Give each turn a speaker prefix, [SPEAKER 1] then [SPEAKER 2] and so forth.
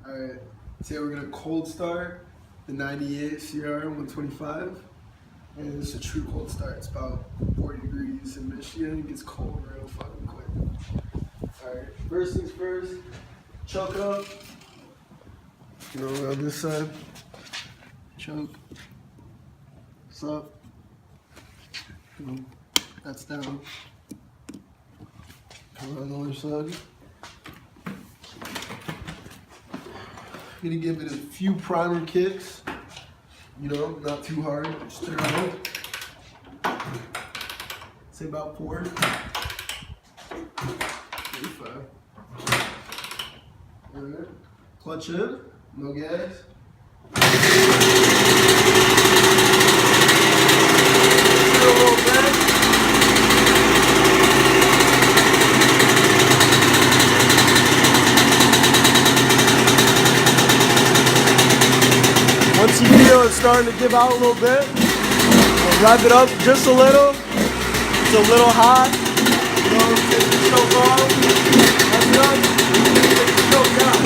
[SPEAKER 1] Alright, today we're gonna cold start the 98 CR 125. And it's a true cold start. It's about 40 degrees in Michigan. It gets cold real fucking quick. Alright, first things first, choke up. You know, on this side. Choke. What's up? That's down. Come on the other side. I'm gonna give it a few primer kicks. You know, not too hard. Just turn it on. Say about 4. 35. Alright. Clutch in. No gas. Once you feel it's starting to give out a little bit, rev it up just a little. It's a little hot. You know, take the choke off. Rev it up. Take the choke out.